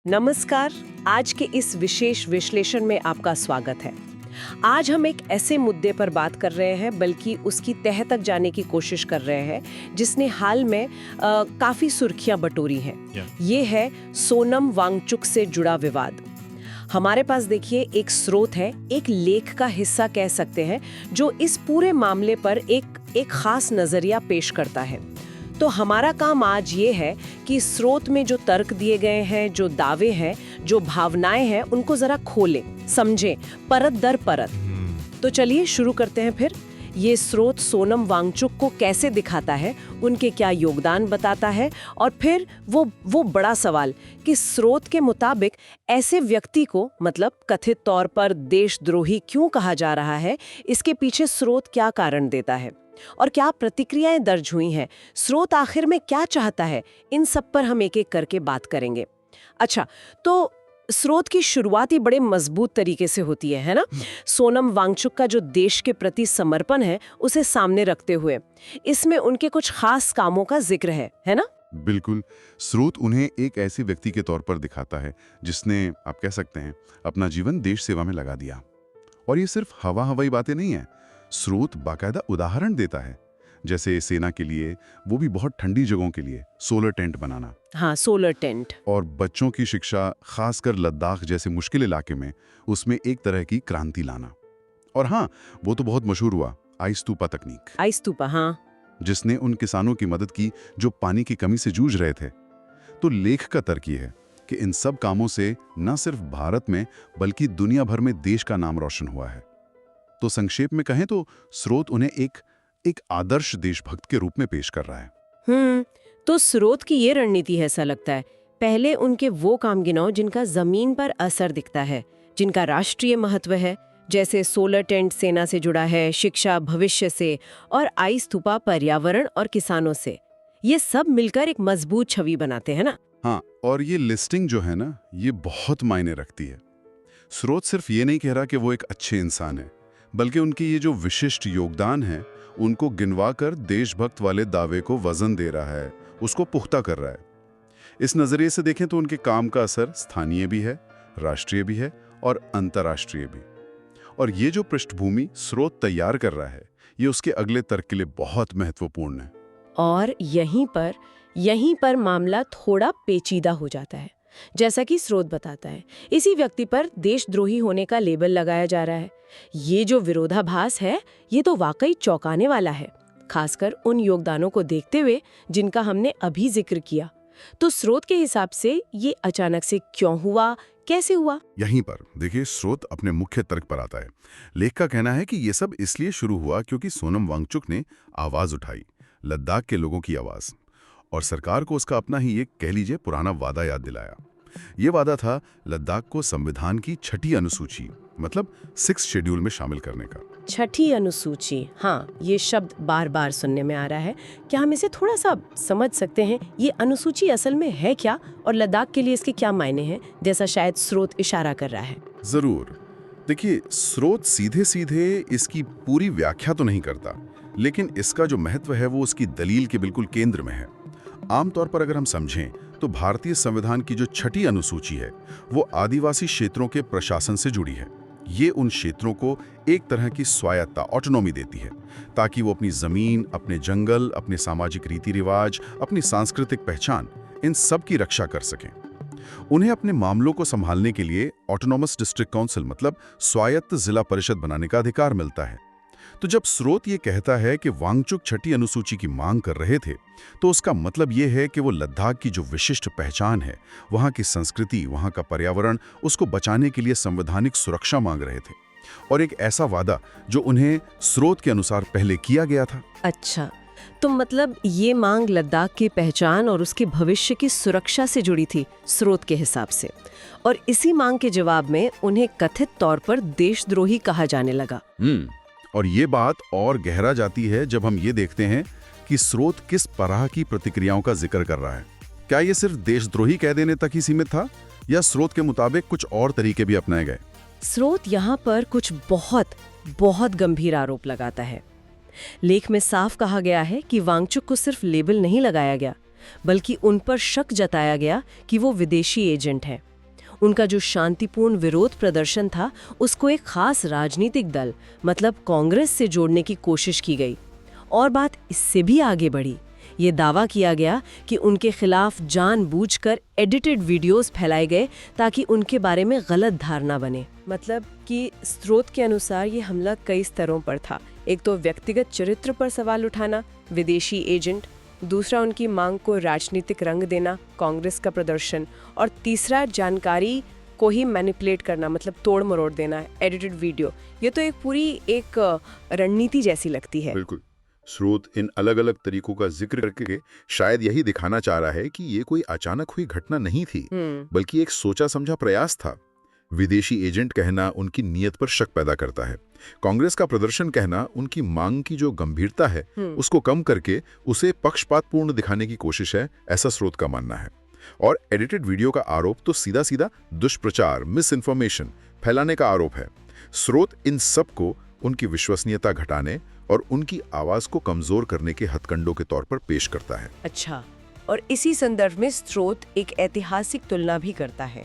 नमस्कार। आज के इस विशेष विश्लेषण में आपका स्वागत है। आज हम एक ऐसे मुद्दे पर बात कर रहे हैं, बल्कि उसकी तह तक जाने की कोशिश कर रहे हैं, जिसने हाल में काफी सुर्खियां बटोरी हैं। ये है सोनम वांगचुक से जुड़ा विवाद। हमारे पास देखिए एक स्रोत है, एक लेख का हिस्सा कह सकते हैं, जो इस पूरे मामले पर एक खास नजरिया पेश करता है। तो हमारा काम आज ये है कि स्रोत में जो तर्क दिए गए हैं, जो दावे हैं, जो भावनाएं हैं, उनको जरा खोलें, समझें, परत दर परत। तो चलिए शुरू करते हैं फिर। ये स्रोत सोनम वांगचुक को कैसे दिखाता है, उनके क्या योगदान बताता है, और फिर वो बड़ा सवाल कि स्रोत के मुताबिक ऐसे व्यक्ति को, मतलब कथित तौर पर देशद्रोही क्यों कहा जा रहा है, इसके पीछे स्रोत क्या कारण देता है और क्या प्रतिक्रियाएं दर्ज हुई हैं, स्रोत आखिर में क्या चाहता है, इन सब पर हम एक एक करके बात करेंगे। अच्छा, तो स्रोत की शुरुआत ही बड़े मजबूत तरीके से होती है ना? सोनम वांगचुक का जो देश के प्रति समर्पण है, उसे सामने रखते हुए इसमें उनके कुछ खास कामों का जिक्र है ना? बिल्कुल। स्रोत उन्हें एक ऐसे व्यक्ति के तौर पर दिखाता है जिसने, आप कह सकते हैं, अपना जीवन देश सेवा में लगा दिया। और ये सिर्फ हवाई बातें नहीं है। स्रोत बाकायदा उदाहरण देता है, जैसे सेना के लिए, वो भी बहुत ठंडी जगहों के लिए, सोलर टेंट बनाना। हाँ, सोलर टेंट। और बच्चों की शिक्षा, खासकर लद्दाख जैसे मुश्किल इलाके में, उसमें एक तरह की क्रांति लाना। और हाँ, वो तो बहुत मशहूर हुआ, आइस्तूपा तकनीक। आइस्तूपा, हाँ, जिसने उन किसानों की मदद की जो पानी की कमी से जूझ रहे थे। तो लेख का तर्क ये है कि इन सब कामों से न सिर्फ भारत में बल्कि दुनिया भर में देश का नाम रोशन हुआ है। तो संक्षेप में कहें तो स्रोत उन्हें एक आदर्श देशभक्त के रूप में पेश कर रहा है। तो स्रोत की ये रणनीति है, ऐसा लगता है। पहले उनके वो काम गिनाओ जिनका जमीन पर असर दिखता है, जिनका राष्ट्रीय महत्व है, जैसे सोलर टेंट सेना से जुड़ा है, शिक्षा भविष्य से, और आइस्तूपा पर्यावरण और किसानों से। ये सब मिलकर एक मजबूत छवि बनाते हैं ना? हाँ, और ये लिस्टिंग जो है ना, ये बहुत मायने रखती है। स्रोत सिर्फ ये नहीं कह रहा कि वो एक अच्छे इंसान है, बल्कि उनकी ये जो विशिष्ट योगदान है, उनको गिनवा कर देशभक्त वाले दावे को वजन दे रहा है, उसको पुख्ता कर रहा है। इस नजरिए से देखें तो उनके काम का असर स्थानीय भी है, राष्ट्रीय भी है और अंतर्राष्ट्रीय भी। और ये जो पृष्ठभूमि स्रोत तैयार कर रहा है, ये उसके अगले तर्क के लिए बहुत महत्वपूर्ण है। और यहीं पर मामला थोड़ा पेचीदा हो जाता है। जैसा कि स्रोत बताता है, इसी व्यक्ति पर देशद्रोही होने का लेबल लगाया जा रहा है। ये जो विरोधाभास है, ये तो वाकई चौंकाने वाला है, खासकर उन योगदानों को देखते हुए जिनका हमने अभी जिक्र किया। तो स्रोत के हिसाब से ये अचानक से क्यों हुआ, कैसे हुआ? यहीं पर देखिए, स्रोत अपने मुख्य तर्क पर आता है। लेख का कहना है कि ये सब इसलिए शुरू हुआ क्योंकि सोनम वांगचुक ने आवाज उठाई, लद्दाख के लोगों की आवाज, और सरकार को उसका अपना ही एक, कह लीजिए, पुराना वादा याद दिलाया। ये वादा था लद्दाख को संविधान की 6ठी अनुसूची, मतलब 6th शेड्यूल में शामिल करने का। 6ठी अनुसूची, हाँ, ये शब्द बार बार सुनने में आ रहा है। क्या हम इसे थोड़ा सा समझ सकते हैं? ये अनुसूची असल में है क्या, और लद्दाख के लिए इसके क्या मायने हैं, जैसा शायद स्रोत इशारा कर रहा है? जरूर। देखिए, स्रोत सीधे सीधे इसकी पूरी व्याख्या तो नहीं करता, लेकिन इसका जो महत्व है वो उसकी दलील के बिल्कुल केंद्र में है। आमतौर पर अगर हम समझें तो भारतीय संविधान की जो 6ठी अनुसूची है, वो आदिवासी क्षेत्रों के प्रशासन से जुड़ी है। ये उन क्षेत्रों को एक तरह की स्वायत्तता, ऑटोनॉमी देती है, ताकि वो अपनी जमीन, अपने जंगल, अपने सामाजिक रीति रिवाज, अपनी सांस्कृतिक पहचान, इन सब की रक्षा कर सकें। उन्हें अपने मामलों को संभालने के लिए ऑटोनॉमस डिस्ट्रिक्ट काउंसिल, मतलब स्वायत्त जिला परिषद बनाने का अधिकार मिलता है। तो जब स्रोत ये कहता है कि वांगचुक 6ठी अनुसूची की मांग कर रहे थे, तो उसका मतलब ये है कि वो लद्दाख की जो विशिष्ट पहचान है, वहाँ की संस्कृति, वहाँ का पर्यावरण, उसको बचाने के लिए संवैधानिक सुरक्षा मांग रहे थे। और एक ऐसा वादा जो उन्हें स्रोत के अनुसार पहले किया गया था। अच्छा, तो मतलब ये मांग लद्दाख की पहचान और उसके भविष्य की सुरक्षा से जुड़ी थी स्रोत के हिसाब से, और इसी मांग के जवाब में उन्हें कथित तौर पर देशद्रोही कहा जाने लगा। और ये बात और गहरा जाती है जब हम ये देखते हैं कि स्रोत किस तरह की प्रतिक्रियाओं का जिक्र कर रहा है। क्या ये सिर्फ देशद्रोही कह देने तक ही सीमित था, या स्रोत के मुताबिक कुछ और तरीके भी अपनाए गए? स्रोत यहाँ पर कुछ बहुत गंभीर आरोप लगाता है। लेख में साफ कहा गया है कि वांगचुक को सिर्फ लेबल नहीं लगाया गया, बल्कि उन पर शक जताया गया कि वो विदेशी एजेंट है। उनका जो शांतिपूर्ण विरोध प्रदर्शन था उसको एक खास राजनीतिक दल मतलब कांग्रेस से जोड़ने की कोशिश की गई। और बात इससे भी आगे बढ़ी। ये दावा किया गया कि उनके खिलाफ जानबूझकर एडिटेड वीडियोस फैलाए गए ताकि उनके बारे में गलत धारणा बने। मतलब कि स्रोत के अनुसार ये हमला कई स्तरों पर था। एक तो व्यक्तिगत चरित्र पर सवाल उठाना, विदेशी एजेंट, दूसरा उनकी मांग को राजनीतिक रंग देना, कांग्रेस का प्रदर्शन, और तीसरा जानकारी को ही मैनिपुलेट करना मतलब तोड़ मरोड़ देना, एडिटेड वीडियो। ये तो एक पूरी रणनीति जैसी लगती है। बिल्कुल। स्रोत इन अलग अलग तरीकों का जिक्र करके शायद यही दिखाना चाह रहा है कि ये कोई अचानक हुई घटना नहीं थी, बल्कि एक सोचा समझा प्रयास था। विदेशी एजेंट कहना उनकी नीयत पर शक पैदा करता है। कांग्रेस का प्रदर्शन कहना उनकी मांग की जो गंभीरता है उसको कम करके उसे पक्षपातपूर्ण दिखाने की कोशिश है, ऐसा स्रोत का मानना है। और एडिटेड वीडियो का आरोप तो सीधा सीधा दुष्प्रचार, मिस इन्फॉर्मेशन फैलाने का आरोप है। स्रोत इन सब को उनकी विश्वसनीयता घटाने और उनकी आवाज को कमजोर करने के हथकंडों के तौर पर पेश करता है। अच्छा, और इसी संदर्भ में स्रोत एक ऐतिहासिक तुलना भी करता है।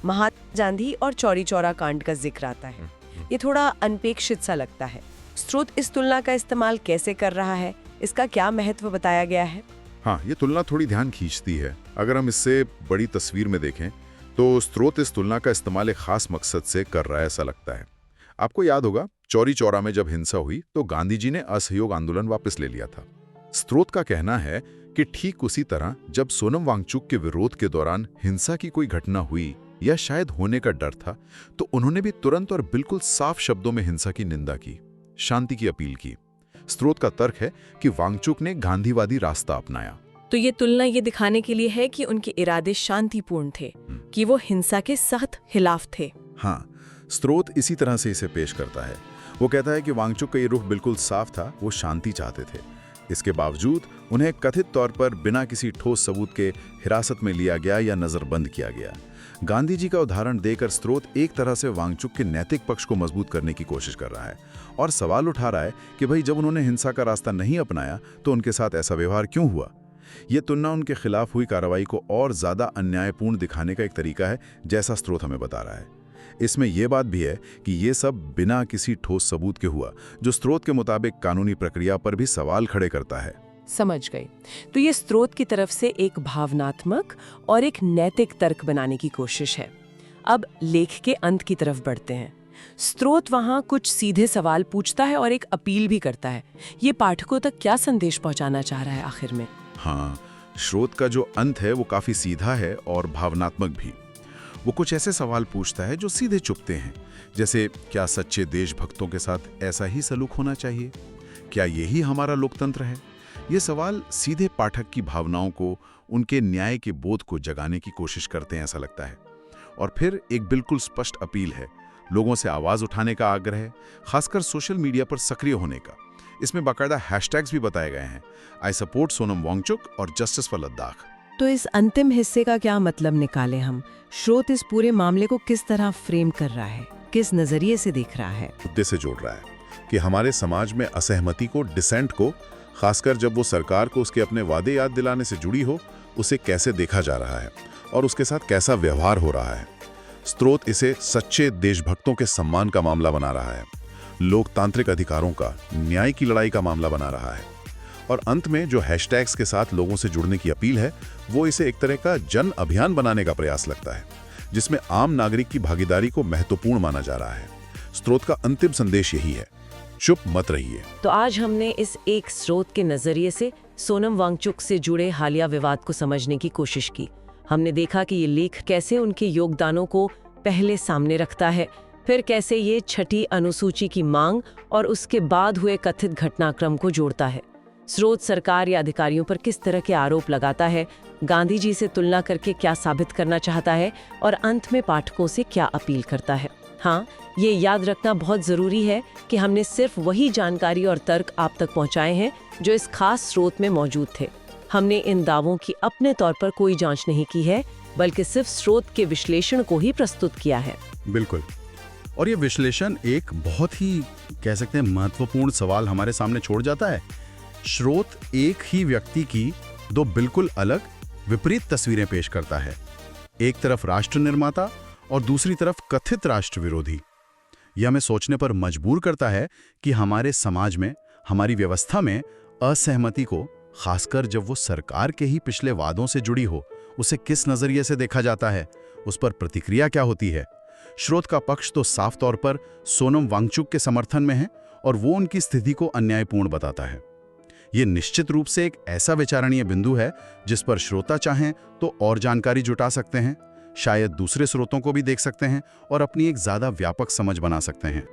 महात्मा गांधी और चौरी चौरा कांड का जिक्र आता है। ये थोड़ा अनपेक्षित सा लगता है। स्रोत इस तुलना का इस्तेमाल कैसे कर रहा है, इसका क्या महत्व बताया गया है? हाँ, ये तुलना थोड़ी ध्यान खींचती है। अगर हम इससे बड़ी तस्वीर में देखें तो स्रोत इस तुलना का इस्तेमाल एक खास मकसद से कर रहा है, ऐसा लगता है। आपको याद होगा, चौरी चौरा में जब हिंसा हुई तो गांधी जी ने असहयोग आंदोलन वापस ले लिया था। स्रोत का कहना है कि ठीक उसी तरह जब सोनम वांगचुक के विरोध के दौरान हिंसा की कोई घटना हुई या शायद होने का डर था, तो उन्होंने भी तुरंत और बिल्कुल साफ शब्दों में हिंसा की निंदा की, शांति की अपील की। स्रोत का तर्क है कि वांगचुक ने गांधीवादी रास्ता अपनाया। तो ये तुलना ये दिखाने के लिए है कि उनके इरादे शांतिपूर्ण थे, कि वो हिंसा के सख्त खिलाफ थे। हाँ, स्रोत इसी तरह से इसे पेश करता है। वो कहता है कि वांगचुक का ये रुख बिल्कुल साफ था, वो शांति चाहते थे। इसके बावजूद उन्हें कथित तौर पर बिना किसी ठोस सबूत के हिरासत में लिया गया या नजरबंद किया गया। गांधी जी का उदाहरण देकर स्रोत एक तरह से वांगचुक के नैतिक पक्ष को मजबूत करने की कोशिश कर रहा है और सवाल उठा रहा है कि भाई जब उन्होंने हिंसा का रास्ता नहीं अपनाया तो उनके साथ ऐसा व्यवहार क्यों हुआ। ये तुलना उनके खिलाफ हुई कार्रवाई को और ज्यादा अन्यायपूर्ण दिखाने का एक तरीका है, जैसा स्रोत हमें बता रहा है। इसमें यह बात भी है कि ये सब बिना किसी ठोस सबूत के हुआ, जो स्रोत के मुताबिक कानूनी प्रक्रिया पर भी सवाल खड़े करता है। समझ गए। तो ये स्रोत की तरफ से एक भावनात्मक और एक नैतिक तर्क बनाने की कोशिश है। अब लेख के अंत की तरफ बढ़ते हैं। स्रोत वहाँ कुछ सीधे सवाल पूछता है और एक अपील भी करता है। ये पाठकों तक क्या संदेश पहुँचाना चाह रहा है आखिर में? हाँ, स्रोत का जो अंत है वो काफी सीधा है और भावनात्मक भी। वो कुछ ऐसे सवाल पूछता है जो सीधे चुभते हैं, जैसे क्या सच्चे देशभक्तों के साथ ऐसा ही सलूक होना चाहिए? क्या यही हमारा लोकतंत्र है? ये सवाल सीधे पाठक की भावनाओं को, उनके न्याय के बोध को जगाने की कोशिश करते हैं, ऐसा लगता है। और फिर एक बिल्कुल स्पष्ट अपील है, लोगों से आवाज उठाने का आग्रह, खासकर सोशल मीडिया पर सक्रिय होने का। इसमें बाकायदा हैशटैग्स भी बताए गए हैं, आई सपोर्ट सोनम वांगचुक और जस्टिस फॉर लद्दाख। तो इस अंतिम हिस्से का क्या मतलब निकाले हम? स्रोत इस पूरे मामले को किस तरह फ्रेम कर रहा है, किस नजरिए से देख रहा है? मुद्दे से जोड़ रहा है कि हमारे समाज में असहमति को, डिसेंट को, खासकर जब वो सरकार को उसके अपने वादे याद दिलाने से जुड़ी हो, उसे कैसे देखा जा रहा है और उसके साथ कैसा व्यवहार हो रहा है। स्रोत इसे सच्चे देशभक्तों के सम्मान का मामला बना रहा है, लोकतांत्रिक अधिकारों का, न्याय की लड़ाई का मामला बना रहा है। और अंत में जो हैशटैग्स के साथ लोगों से जुड़ने की अपील है, वो इसे एक तरह का जन अभियान बनाने का प्रयास लगता है, जिसमें आम नागरिक की भागीदारी को महत्वपूर्ण माना जा रहा है। स्रोत का अंतिम संदेश यही है, चुप मत रहिए। तो आज हमने इस एक स्रोत के नजरिए से सोनम वांगचुक से जुड़े हालिया विवाद को समझने की कोशिश की। हमने देखा कि ये लेख कैसे उनके योगदानों को पहले सामने रखता है, फिर कैसे ये छठी अनुसूची की मांग और उसके बाद हुए कथित घटनाक्रम को जोड़ता है। स्रोत सरकार या अधिकारियों पर किस तरह के आरोप लगाता है, गांधी जी से तुलना करके क्या साबित करना चाहता है और अंत में पाठकों से क्या अपील करता है। हाँ, ये याद रखना बहुत ज़रूरी है कि हमने सिर्फ वही जानकारी और तर्क आप तक पहुंचाए हैं जो इस खास स्रोत में मौजूद थे। हमने इन दावों की अपने तौर पर कोई जांच नहीं की है, बल्कि सिर्फ स्रोत के विश्लेषण को ही प्रस्तुत किया है। बिल्कुल। और ये विश्लेषण एक बहुत ही कह सकते हैं महत्वपूर्ण सवाल हमारे सामने छोड़ जाता है। स्रोत एक ही व्यक्ति की दो बिल्कुल अलग विपरीत तस्वीरें पेश करता है। एक तरफ राष्ट्र निर्माता और दूसरी तरफ कथित राष्ट्र विरोधी। यह हमें सोचने पर मजबूर करता है कि हमारे समाज में, हमारी व्यवस्था में असहमति को, खासकर जब वो सरकार के ही पिछले वादों से जुड़ी हो, उसे किस नजरिए से देखा जाता है, उस पर प्रतिक्रिया क्या होती है। स्रोत का पक्ष तो साफ तौर पर सोनम वांगचुक के समर्थन में है और वो उनकी स्थिति को अन्यायपूर्ण बताता है। ये निश्चित रूप से एक ऐसा विचारणीय बिंदु है जिस पर श्रोता चाहें तो और जानकारी जुटा सकते हैं, शायद दूसरे स्रोतों को भी देख सकते हैं और अपनी एक ज्यादा व्यापक समझ बना सकते हैं।